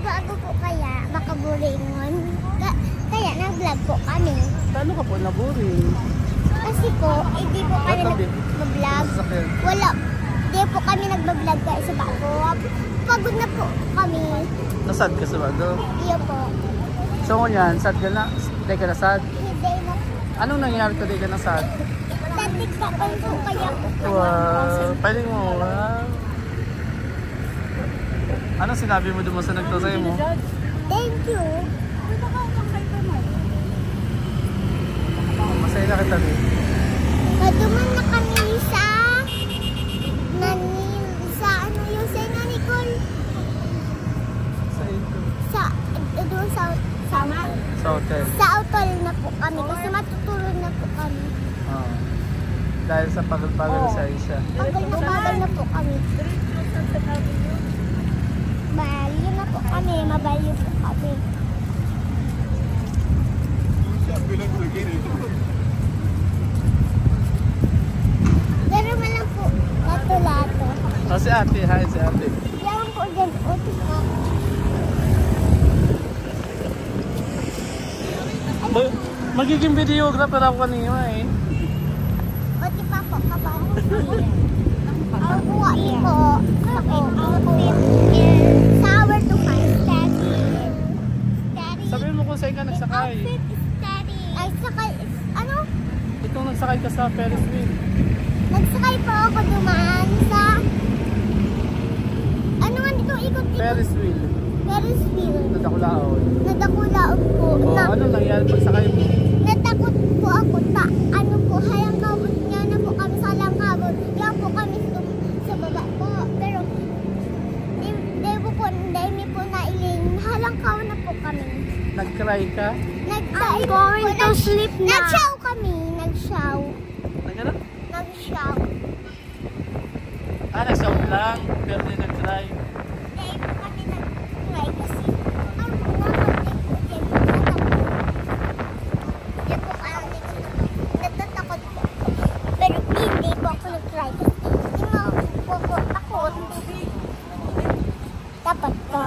bago po kaya makaburingon. Kaya nag-vlog po kami. Paano ka po naburing? Kasi po, hindi po kami nag-vlog. Wala. Hindi po kami nag-vlog guys sa bago. Pagod na po kami. Nasad ka sa bago? Iyo po. So ngunyan, sad ka na? Hindi ka na sad? Hindi na po. Anong nangyari ko di ka na sad? Tatikpakan po kaya po. Wow, pwede mo. Wow. Anong sinabi mo doon sa nagtasay mo? Thank you. Masaya na kita din. Maduman na kami sa ano yung sa na Nicole? Doon Sa hotel. Sa hotel na po kami kasi matutulog na po kami. Oh. Dahil sa pagal-pagal sa Asia. Pagal na po kami. Baliw na po kami. Mabaliw po kami. Pero malang po. Lato-lato. Oh, si ate. Hi, si ate. Yan po dyan. Otis po. Magiging videographer ako kanina eh. Otis pa po. Kapag. Ang buwa niyo po. Outfit is sour to find steady. Sabihin mo kung saan ka nagsakay. Outfit is steady. Ay, sakay. Ano? Itong nagsakay ka sa Ferris wheel. Nagsakay po ako dumaan sa... Ano nga dito? Ikot-ikot. Ferris wheel. Ferris wheel. Nadakulaon. Nadakulaon po. Oh, ano nangyari pagsakay mo? Natakot po ako. Ano po, hayang kabot nga na po kami sa halang kabot. Kaya po kami sa baba po. Pero, hindi po nailing. Halang kabot na po kami. Nag-cry ka? I'm going to sleep na. Nag-show kami. Nag-show. Nag-ano? Nag-show. Nag-shout lang. Pero hindi nag-cry. Hindi po kami nag-cry kasi ang nakatik po din. Hindi po kaya natatakot po. Pero hindi po ako nag-cry kasi hindi mo po ako. Dapat ka.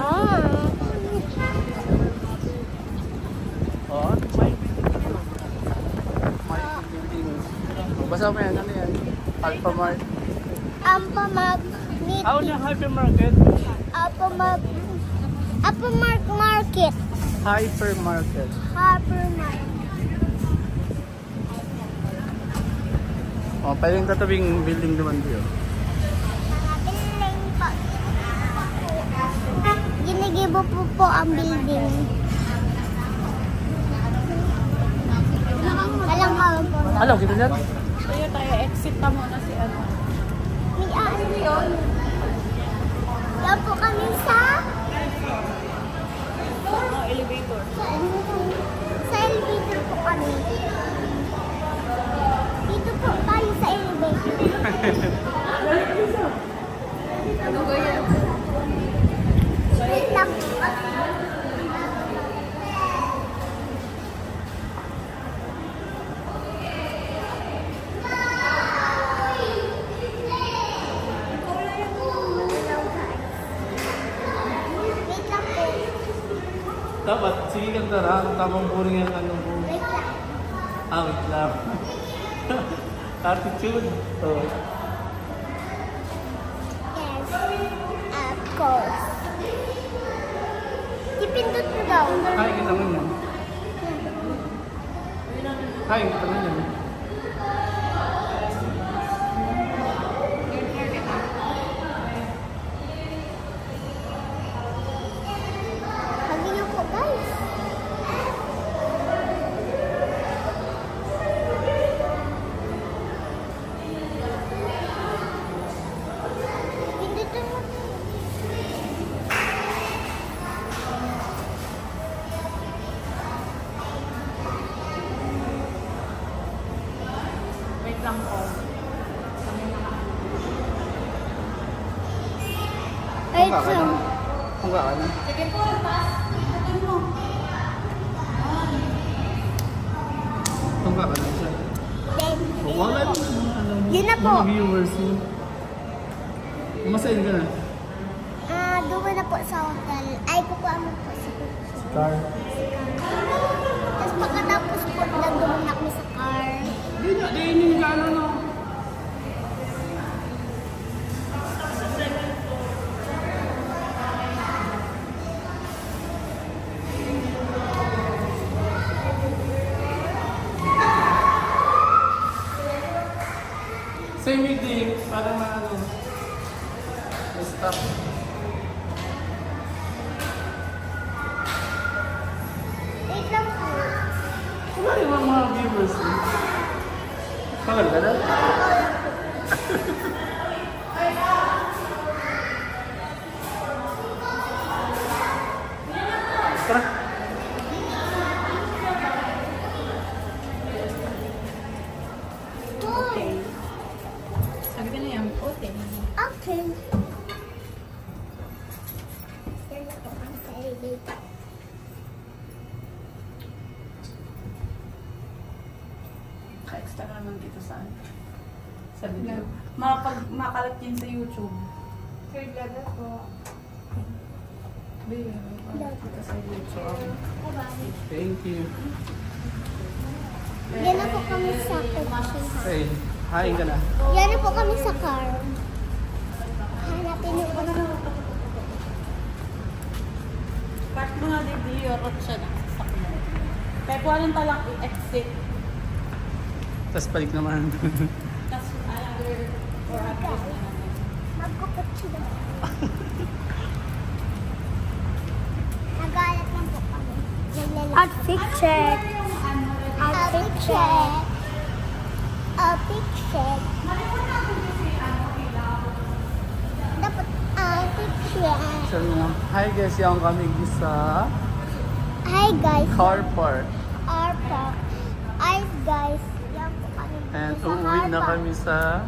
Oh, may video. May video. Basta mo yan, ano yan? Alphamart. Alphamart. Ano yung hypermarket? Alphamart market. Hypermarket. Hypermarket. Oh, pwedeng tatabing building naman dito. Building po. Ginigibo po ang building. Walang kawag po. Alam, kita dyan? Kaya tayo, exit na muna si ano. May ano yun? Yan po kami sa Elevator. sa elevator po kami. Dito po tayo sa elevator. Ano ba yan? Wait lang po. Wait lang po. Dapat, sige kang tara. Tamang buring ang ano mo. Wait lang. Wait lang. Attitude. Oh. Yes. Of course. Ipindot mo daw. Kaya kita mo yan. Kaya kita mo yan. Hagi niyo po guys. Pindutin mo. Wait lang po. Wait Tungga ka na. lang. Tungga ka na. Sige po, taas. Ikutin mo. Tungga ka na siya. Then, Wala naman. Ano mo. Yun na po. Mga viewers mo. Umasayin ka na. Then, Umasayin ka na. yun na po. Umasayin ka na. Doon na po sa hotel. Ay, kukuha mo po sa Car. Tapos pagkatapos po, nagdoon na kami sa car. Hindi na, diinin ka ano no. Same din. Parang ano. Stop. Wait lang po. Wala yung mga viewers eh. Pagal ka na? Tara. Okay. Sabi ka na yan, okay. Okay. Yan na po ang sa elevator. Ka-extra ka naman dito sa sabi na, makalat yun sa YouTube. Sir, ganda po. Babe, makalat dito sa YouTube. Thank you. Yan na po kami sa kitchen. Hey, hain ka na. Yan na po kami sa car. Hanapin niyo po. Part mo nga dito yung road siya na sasakyan. Kaya kung anong talang i-exit. Tapos balik naman. Tapos another 400 na naman. Magkukot siya. Nagalat lang po kami. Outfit check. Outfit check. Outfit check. Dapat outfit check. So, hi guys, yung kami sa Hi guys. car park. Our park. Hi guys. Yan po kami. And sa uuwi car na park. kami sa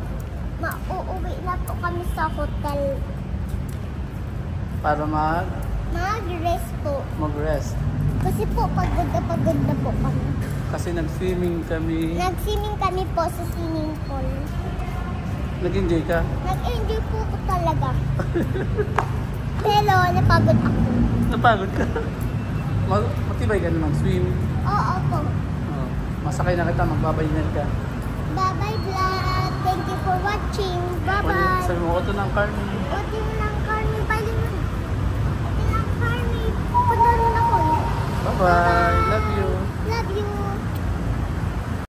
Mauuwi na po kami sa hotel. para Mag-rest po. mag-rest. Kasi po, pagod na po kami. Kasi nag-swimming kami. Nag-swimming kami po sa swimming pool. Nag-enjoy ka? Nag-enjoy po ko talaga. Pero napagod ako. Napagod ka? Matibay ka na mag-swim. Oo po. Oh, masakay na kita, magbabayinan ka. Bye-bye vlog. Thank you for watching. Bye-bye. Sabi mo, ito ng car. Otin lang karni. Bali mo. Otin lang karni. Punta rin ako. Bye-bye. Love you. Love you.